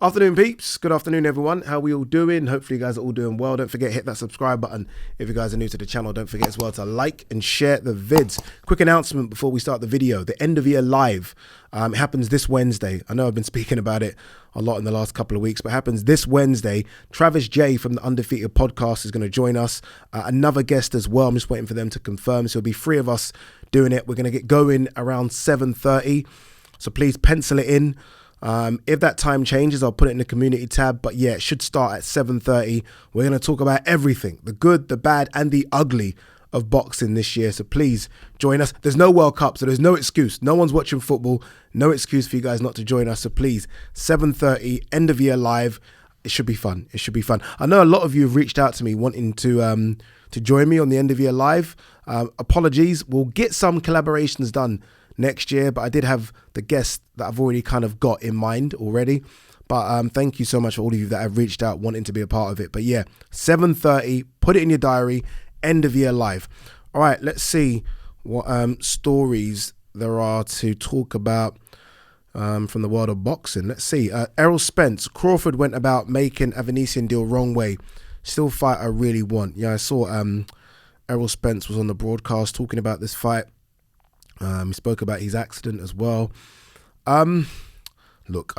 Afternoon, peeps. Good afternoon, everyone. How are we all doing? Hopefully you guys are all doing well. Don't forget, hit that subscribe button. If you guys are new to the channel, don't forget as well to like and share the vids. Quick announcement before we start the video. The end of year live it happens this Wednesday. I know I've been speaking about it a lot in the last couple of weeks, but it happens this Wednesday. Travis J from the Undefeated podcast is going to join us. Another guest as well. I'm just waiting for them to confirm. So it'll be 3 of us doing it. We're going to get going around 7:30. So please pencil it in. If that time changes, I'll put it in the community tab. But yeah, it should start at 7:30. We're going to talk about everything, the good, the bad, and the ugly of boxing this year. So please join us. There's no World Cup, so there's no excuse. No one's watching football. No excuse for you guys not to join us. So please, 7:30, end of year live. It should be fun. It should be fun. I know a lot of you have reached out to me wanting to join me on the end of year live. Apologies. We'll get some collaborations done next year, but I did have the guests that I've already kind of got in mind already. But thank you so much for all of you that have reached out wanting to be a part of it. But yeah, 7:30, put it in your diary, end of year live. All right, let's see what stories there are to talk about from the world of boxing. Let's see. Errol Spence, Crawford went about making Avanesian deal wrong way. Still fight I really want. Yeah, I saw Errol Spence was on the broadcast talking about this fight. He spoke about his accident as well. Look,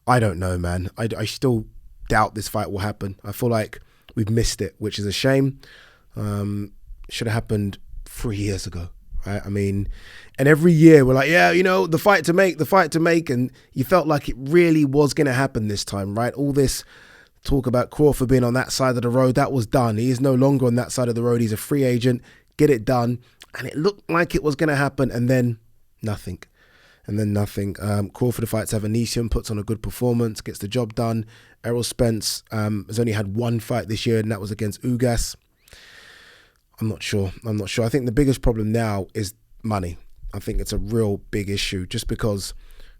I don't know, man. I still doubt this fight will happen. I feel like we've missed it, which is a shame. Should have happened 3 years ago, right? I mean, and every year we're like, yeah, you know, the fight to make, and you felt like it really was going to happen this time, right? All this talk about Crawford being on that side of the road, that was done. He is no longer on that side of the road. He's a free agent. Get it done. And it looked like it was going to happen, and then nothing. Crawford fights Avanesian, puts on a good performance, gets the job done. Errol Spence has only had one fight this year, and that was against Ugas. I'm not sure. I think the biggest problem now is money. I think it's a real big issue, just because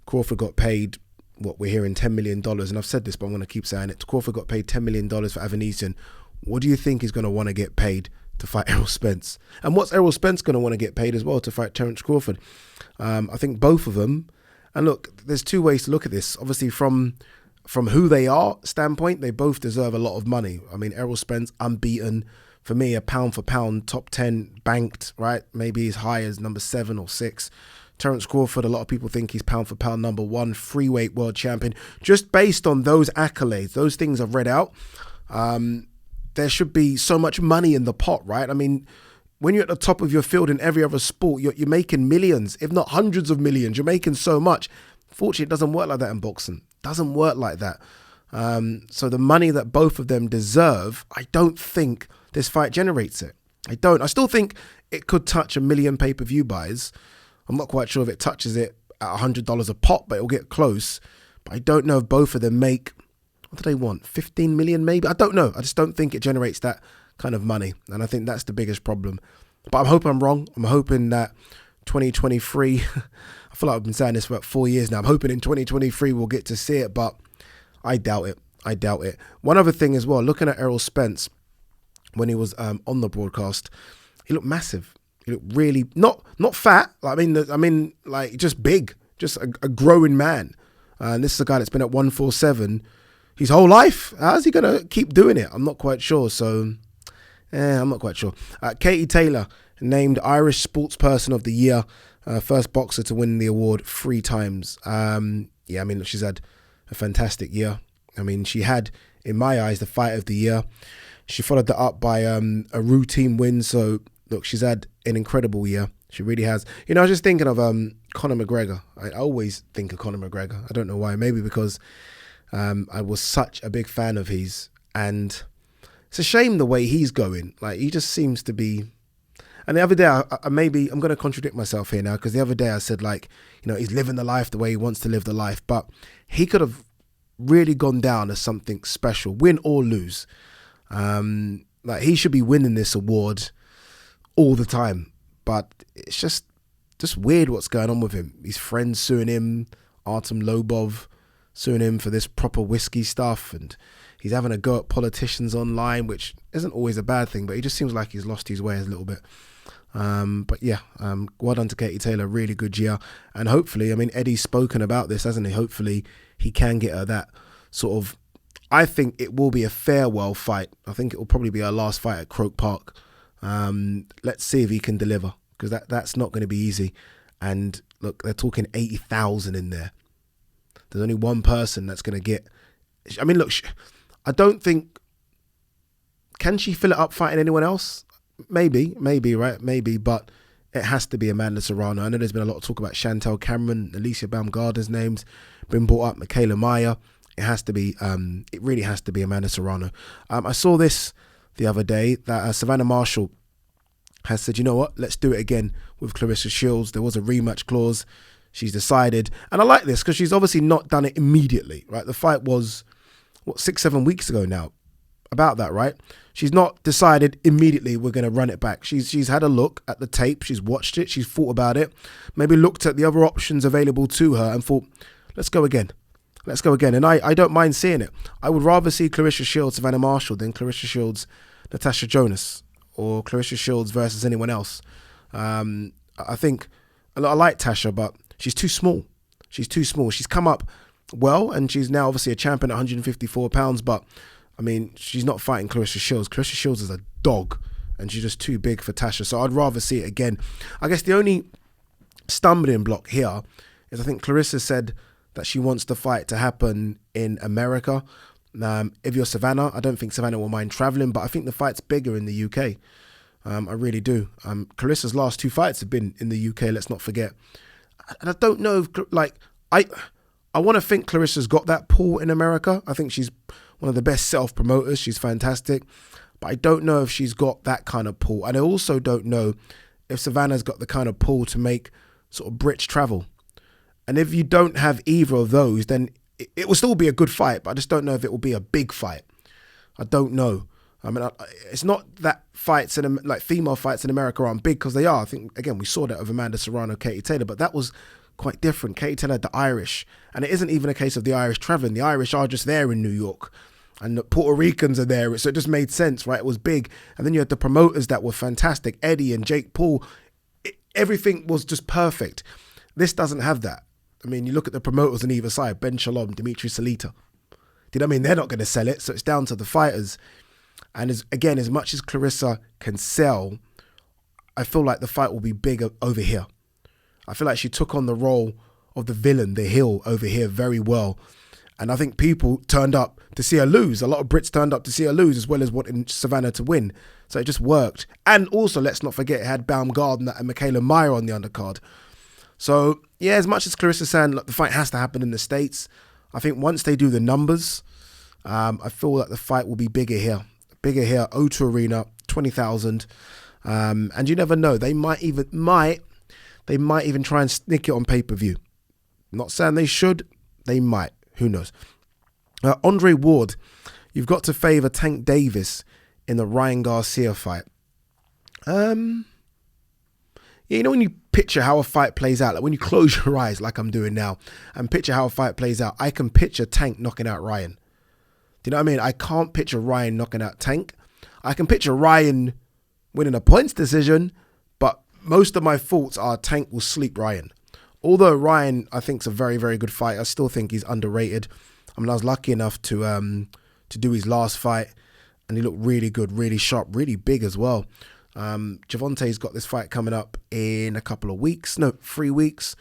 Crawford got paid, what we're hearing, $10 million. And I've said this, but I'm going to keep saying it. Crawford got paid $10 million for Avanesian. What do you think he's going to want to get paid to fight Errol Spence? And what's Errol Spence going to want to get paid as well to fight Terence Crawford? I think both of them. And look, there's two ways to look at this. Obviously, from who they are standpoint, they both deserve a lot of money. I mean, Errol Spence, unbeaten. For me, a pound for pound, top 10 banked, right? Maybe as high as number 7 or 6. Terence Crawford, a lot of people think he's pound for pound number 1, freeweight world champion. Just based on those accolades, those things I've read out, there should be so much money in the pot, right? I mean, when you're at the top of your field in every other sport, you're making millions, if not hundreds of millions. You're making so much. Fortunately, it doesn't work like that in boxing. It doesn't work like that. So the money that both of them deserve, I don't think this fight generates it. I don't. I still think it could touch 1 million pay-per-view buys. I'm not quite sure if it touches it at $100 a pop, but it'll get close. But I don't know if both of them make, what do they want, 15 million maybe? I don't know. I just don't think it generates that kind of money. And I think that's the biggest problem. But I'm hoping I'm wrong. I'm hoping that 2023, I feel like I've been saying this for about 4 years now. I'm hoping in 2023 we'll get to see it, but I doubt it. One other thing as well, looking at Errol Spence, when he was on the broadcast, he looked massive. He looked really, not fat. I mean, like just big, just a growing man. And this is a guy that's been at 147 his whole life. How's he going to keep doing it? I'm not quite sure. So, I'm not quite sure. Katie Taylor, named Irish Sportsperson of the Year, first boxer to win the award 3 times. I mean, she's had a fantastic year. I mean, she had, in my eyes, the fight of the year. She followed that up by a routine win. So, look, she's had an incredible year. She really has. You know, I was just thinking of Conor McGregor. I always think of Conor McGregor. I don't know why. Maybe because I was such a big fan of his. And it's a shame the way he's going. Like, he just seems to be... And the other day, I'm going to contradict myself here now, because the other day I said, like, you know, he's living the life the way he wants to live the life. But he could have really gone down as something special, win or lose. Like, he should be winning this award all the time. But it's just weird what's going on with him. His friends suing him, Artem Lobov suing him for this proper whiskey stuff, and he's having a go at politicians online, which isn't always a bad thing, but he just seems like he's lost his way a little bit. But yeah, well done to Katie Taylor, really good year. And hopefully, I mean, Eddie's spoken about this, hasn't he? Hopefully he can get her that sort of, I think it will be a farewell fight. I think it will probably be our last fight at Croke Park. Let's see if he can deliver, because that's not going to be easy. And look, they're talking 80,000 in there. There's only one person that's going to get... I mean, look, I don't think... Can she fill it up fighting anyone else? Maybe, right? Maybe, but it has to be Amanda Serrano. I know there's been a lot of talk about Chantel Cameron, Alicia Baumgartner's names been brought up, Michaela Meyer. It has to be, it really has to be Amanda Serrano. I saw this the other day that Savannah Marshall has said, you know what, let's do it again with Claressa Shields. There was a rematch clause. She's decided. And I like this because she's obviously not done it immediately, right? The fight was, 6-7 weeks ago now. About that, right? She's not decided immediately we're going to run it back. She's had a look at the tape. She's watched it. She's thought about it. Maybe looked at the other options available to her and thought, let's go again. Let's go again. And I don't mind seeing it. I would rather see Claressa Shields, Savannah Marshall than Claressa Shields, Natasha Jonas, or Claressa Shields versus anyone else. I think I like Tasha, but she's too small. She's too small. She's come up well, and she's now obviously a champion at 154 pounds, but I mean, she's not fighting Claressa Shields. Claressa Shields is a dog, and she's just too big for Tasha. So I'd rather see it again. I guess the only stumbling block here is I think Claressa said that she wants the fight to happen in America. If you're Savannah, I don't think Savannah will mind travelling, but I think the fight's bigger in the UK. I really do. Claressa's last 2 fights have been in the UK, let's not forget. And I don't know if, like, I want to think Claressa's got that pull in America. I think she's one of the best self-promoters. She's fantastic. But I don't know if she's got that kind of pull. And I also don't know if Savannah's got the kind of pull to make sort of Brits travel. And if you don't have either of those, then it will still be a good fight, but I just don't know if it will be a big fight. I don't know. I mean, it's not that fights like female fights in America aren't big, because they are. I think, again, we saw that of Amanda Serrano, Katie Taylor, but that was quite different. Katie Taylor had the Irish, and it isn't even a case of the Irish travelling. The Irish are just there in New York, and the Puerto Ricans are there, so it just made sense, right? It was big. And then you had the promoters that were fantastic, Eddie and Jake Paul. Everything was just perfect. This doesn't have that. I mean, you look at the promoters on either side, Ben Shalom, Dimitri Salita. Do you know what I mean? They're not going to sell it, so it's down to the fighters. And as much as Claressa can sell, I feel like the fight will be bigger over here. I feel like she took on the role of the villain, the heel, over here very well. And I think people turned up to see her lose. A lot of Brits turned up to see her lose, as well as wanting Savannah to win. So it just worked. And also, let's not forget, it had Baumgartner and Michaela Meyer on the undercard. So, yeah, as much as Claressa's saying, look, the fight has to happen in the States, I think once they do the numbers, I feel that the fight will be bigger here. Bigger here, O2 Arena, 20,000. And you never know, they might even try and sneak it on pay-per-view. Not saying they should, they might. Who knows? Andre Ward, you've got to favour Tank Davis in the Ryan Garcia fight. Yeah, you know when you picture how a fight plays out, like when you close your eyes like I'm doing now and picture how a fight plays out, I can picture Tank knocking out Ryan. Do you know what I mean? I can't picture Ryan knocking out Tank. I can picture Ryan winning a points decision, but most of my thoughts are Tank will sleep Ryan. Although Ryan, I think, is a very, very good fighter, I still think he's underrated. I mean, I was lucky enough to do his last fight, and he looked really good, really sharp, really big as well. Javante's got this fight coming up in a couple of weeks. No, 3 weeks.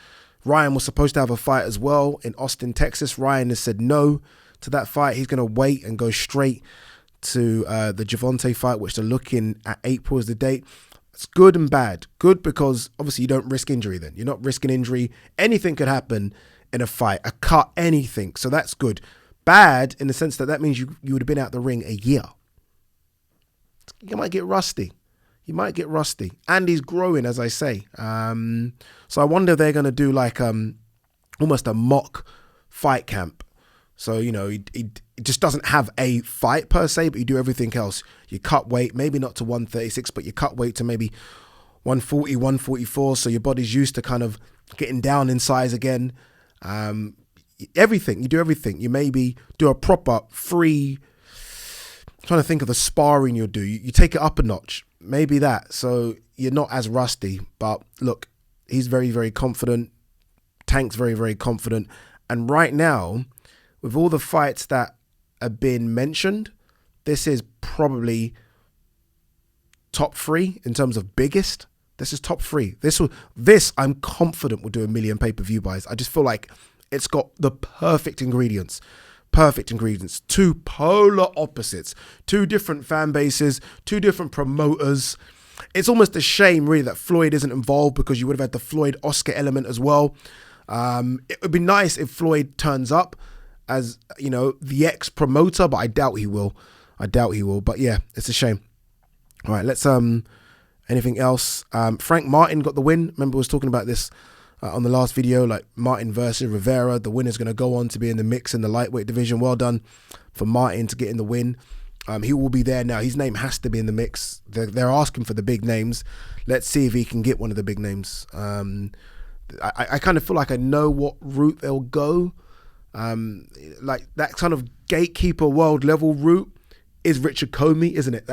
Ryan was supposed to have a fight as well in Austin, Texas. Ryan has said no to that fight. He's going to wait and go straight to the Javante fight, which they're looking at April as the date. It's good and bad. Good because obviously you don't risk injury then. You're not risking injury. Anything could happen in a fight, a cut, anything. So that's good. Bad in the sense that means you would have been out the ring a year. You might get rusty. You might get rusty. And he's growing, as I say. So I wonder if they're going to do like almost a mock fight camp. So, you know, he just doesn't have a fight per se, but you do everything else. You cut weight, maybe not to 136, but you cut weight to maybe 140, 144. So your body's used to kind of getting down in size again. Everything. You do everything. You maybe do a proper free... I'm trying to think of the sparring you'll do. You take it up a notch. Maybe that. So you're not as rusty. But look, he's very, very confident. Tank's very, very confident. And right now, with all the fights that have been mentioned, this is probably top 3 in terms of biggest. This is top 3. This I'm confident will do 1 million pay-per-view buys. I just feel like it's got the perfect ingredients. Perfect ingredients. 2 polar opposites, 2 different fan bases, 2 different promoters. It's almost a shame really that Floyd isn't involved, because you would have had the Floyd Oscar element as well. It would be nice if Floyd turns up as, you know, the ex-promoter, but I doubt he will. But yeah, it's a shame. All right, let's anything else? Frank Martin got the win. Remember, I was talking about this on the last video, like Martin versus Rivera. The winner's going to go on to be in the mix in the lightweight division. Well done for Martin to get in the win. He will be there now. His name has to be in the mix. They're asking for the big names. Let's see if he can get one of the big names. I kind of feel like I know what route they'll go. Like that kind of gatekeeper world level route is Richard Comey, isn't it?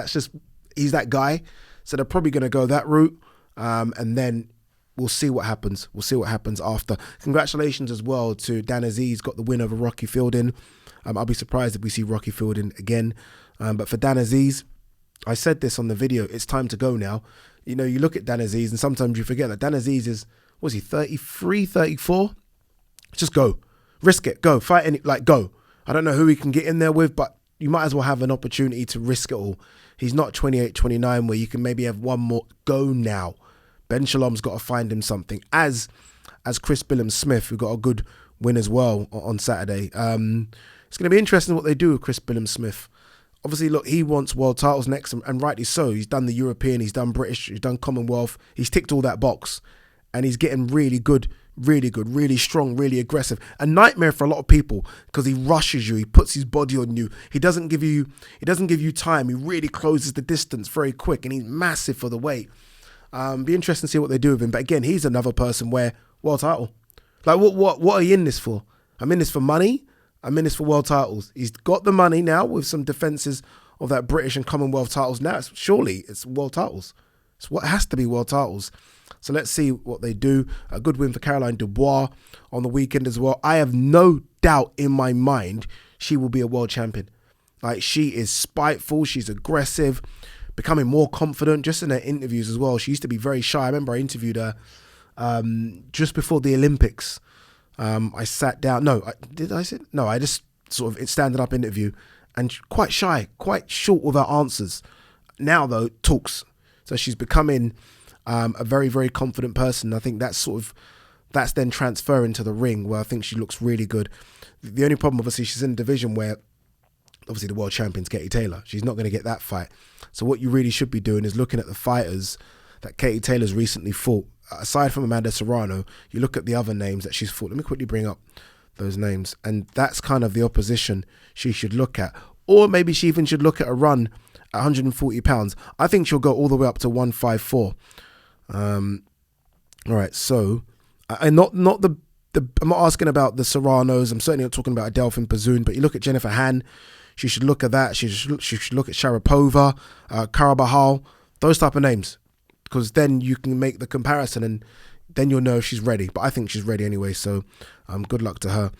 He's that guy. So they're probably going to go that route. And then we'll see what happens. We'll see what happens after. Congratulations as well to Dan Aziz, got the win over Rocky Fielding. I'll be surprised if we see Rocky Fielding again. But for Dan Aziz, I said this on the video, it's time to go now. You know, you look at Dan Aziz and sometimes you forget that Dan Aziz is, was he 33, 34? Just go. Risk it. Go. Fight go. I don't know who he can get in there with, but you might as well have an opportunity to risk it all. He's not 28, 29 where you can maybe have one more. Go now. Ben Shalom's got to find him something. As Chris BILLAM-SMITH, who got a good win as well on Saturday. It's going to be interesting what they do with Chris BILLAM-SMITH. Obviously, look, he wants world titles next, and rightly so. He's done the European, he's done British, he's done Commonwealth. He's ticked all that box, and he's getting really good, really strong, really aggressive. A nightmare for a lot of people because he rushes you, he puts his body on you. He doesn't give you time. He really closes the distance very quick, and he's massive for the weight. Be interesting to see what they do with him. But again, he's another person where world title. Like what are you in this for? I'm in this for money. I'm in this for world titles. He's got the money now with some defenses of that British and Commonwealth titles. Now surely it's world titles. It's what has to be world titles. So let's see what they do. A good win for Caroline Dubois on the weekend as well. I have no doubt in my mind she will be a world champion. Like, she is spiteful. She's aggressive, becoming more confident just in her interviews as well. She used to be very shy. I remember I interviewed her just before the Olympics. I sat down. I just sort of standing up interview, and quite shy, quite short with her answers. Now though, talks. So she's becoming a very confident person. I think that's then transferring to the ring, where I think she looks really good. The only problem, obviously, she's in a division where obviously the world champion's Katie Taylor. She's not going to get that fight. So what you really should be doing is looking at the fighters that Katie Taylor's recently fought. Aside from Amanda Serrano, you look at the other names that she's fought. Let me quickly bring up those names. And that's kind of the opposition she should look at. Or maybe she even should look at a run at 140 pounds. I think she'll go all the way up to 154. All right, so I'm not asking about the Serranos. I'm certainly not talking about Adelphin Pazoon, but you look at Jennifer Han, she should look at that. She should look at Sharapova, Karabahal, those type of names. Because then you can make the comparison and then you'll know if she's ready. But I think she's ready anyway, so good luck to her.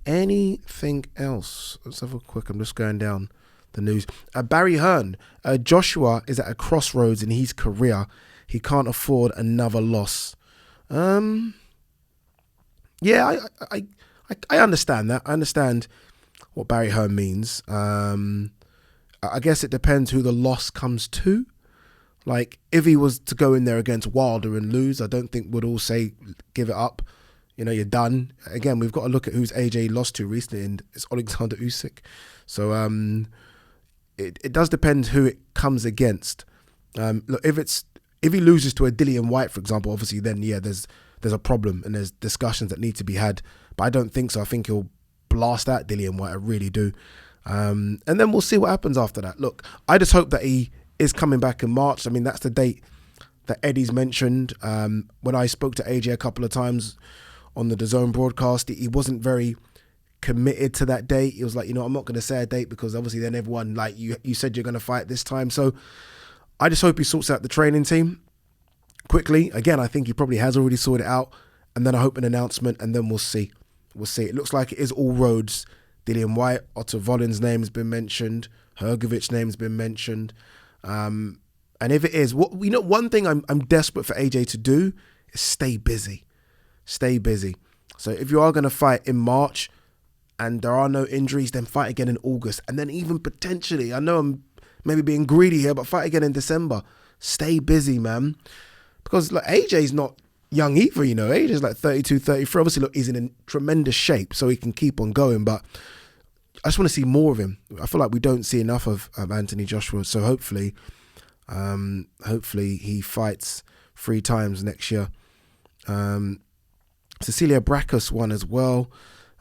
Anything else? Let's have a quick, I'm just going down the news. Barry Hearn, Joshua is at a crossroads in his career. He can't afford another loss. Yeah, I understand that. I understand what Barry Hearn means. I guess it depends who the loss comes to. Like, if he was to go in there against Wilder and lose, I don't think we'd all say, give it up. You know, you're done. Again, we've got to look at who's AJ lost to recently, and it's Alexander Usyk. So it does depend who it comes against. Look, if he loses to a Dillian White, for example, obviously then, yeah, there's a problem and there's discussions that need to be had. But I don't think so. I think he'll blast out Dillian White. I really do. And then we'll see what happens after that. Look, I just hope that he is coming back in March. I mean, that's the date that Eddie's mentioned. When I spoke to AJ a couple of times on the DAZN broadcast, he wasn't very committed to that date. He was like, I'm not going to say a date because obviously then everyone, like, you said you're going to fight this time. So I just hope he sorts out the training team quickly. Again, I think he probably has already sorted it out. And then I hope an announcement, and then we'll see. We'll see. It looks like it is all roads. Dillian White, Otto Vollin's name has been mentioned. Hrgovic's name has been mentioned. And if it is, one thing I'm desperate for AJ to do is stay busy. Stay busy. So if you are going to fight in March and there are no injuries, then fight again in August. And then even potentially, I know I'm maybe being greedy here, but fight again in December. Stay busy, man. Because like AJ's not young either, you know. AJ's like 32, 33. Obviously, look, he's in tremendous shape, so he can keep on going. But I just want to see more of him. I feel like we don't see enough of Anthony Joshua. So hopefully he fights 3 times next year. Cecilia Brækhus won as well.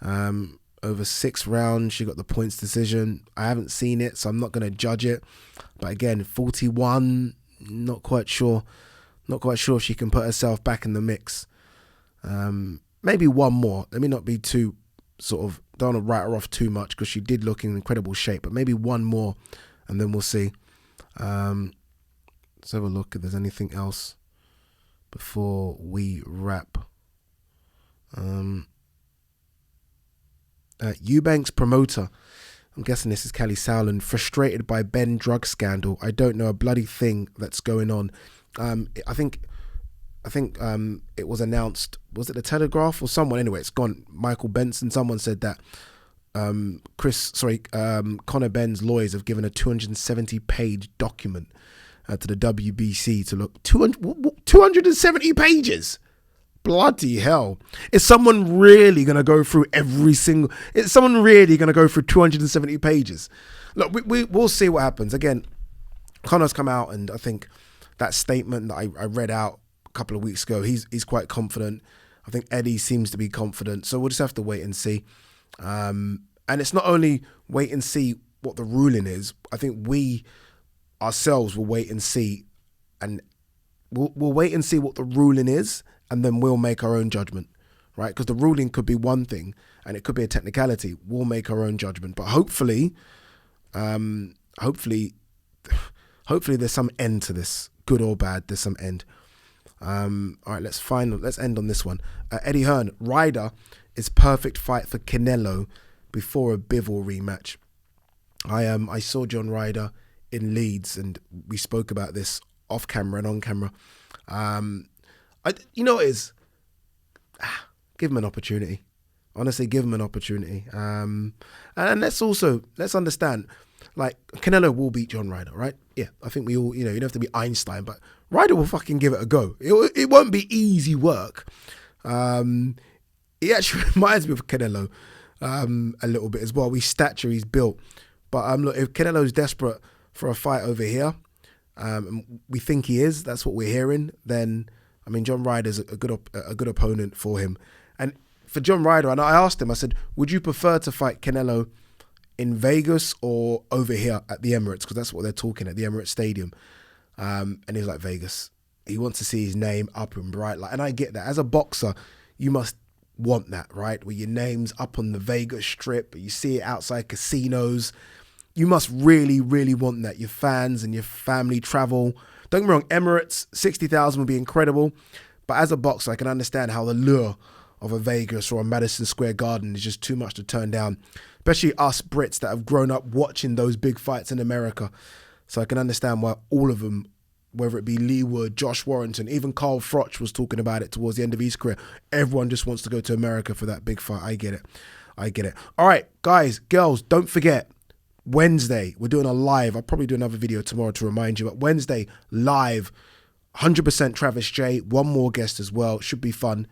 Over 6 rounds, she got the points decision. I haven't seen it, so I'm not going to judge it. But again, 41, not quite sure. Not quite sure if she can put herself back in the mix. Maybe one more. Let me not be too don't want to write her off too much because she did look in incredible shape. But maybe one more and then we'll see. Let's have a look if there's anything else before we wrap. Eubanks promoter, I'm guessing this is Callie Sowland, frustrated by Benn drug scandal. I don't know a bloody thing that's going on. I think it was announced, was it the Telegraph or someone? Anyway, it's gone. Michael Benson, someone said that Conor Benn's lawyers have given a 270-page document to the WBC to look. 270 pages? Bloody hell. Is someone really going to go through is someone really going to go through 270 pages? Look, we'll see what happens. Again, Conor's come out, and I think that statement that I read out a couple of weeks ago, he's quite confident. I think Eddie seems to be confident. So we'll just have to wait and see. And it's not only wait and see what the ruling is. I think we ourselves will wait and see, and we'll wait and see what the ruling is, and then we'll make our own judgment, right? Because the ruling could be one thing, and it could be a technicality. We'll make our own judgment. But hopefully there's some end to this. Good or bad, there's some end. All right, let's end on this one. Eddie Hearn, Ryder is perfect fight for Canelo before a Bivol rematch. I saw John Ryder in Leeds, and we spoke about this off camera and on camera. Give him an opportunity. Honestly, give him an opportunity. And let's understand, like, Canelo will beat John Ryder, right? Yeah, I think we all, you don't have to be Einstein, but Ryder will fucking give it a go. It won't be easy work. He actually reminds me of Canelo a little bit as well. His stature, he's built. But look, if Canelo's desperate for a fight over here, and we think he is, that's what we're hearing, then, I mean, John Ryder's a good opponent for him. And for John Ryder, and I asked him, I said, would you prefer to fight Canelo in Vegas or over here at the Emirates? Because that's what they're talking at the Emirates Stadium. And he was like, Vegas. He wants to see his name up and bright. And I get that. As a boxer, you must want that, right? Where your name's up on the Vegas Strip, you see it outside casinos. You must really, really want that. Your fans and your family travel. Don't get me wrong, Emirates, 60,000 would be incredible. But as a boxer, I can understand how the lure of a Vegas or a Madison Square Garden is just too much to turn down. Especially us Brits that have grown up watching those big fights in America. So I can understand why all of them, whether it be Lee Wood, Josh Warrington, even Carl Froch was talking about it towards the end of his career. Everyone just wants to go to America for that big fight. I get it. All right, guys, girls, don't forget, Wednesday, we're doing a live. I'll probably do another video tomorrow to remind you, but Wednesday, live, 100% Travis J, one more guest as well. Should be fun.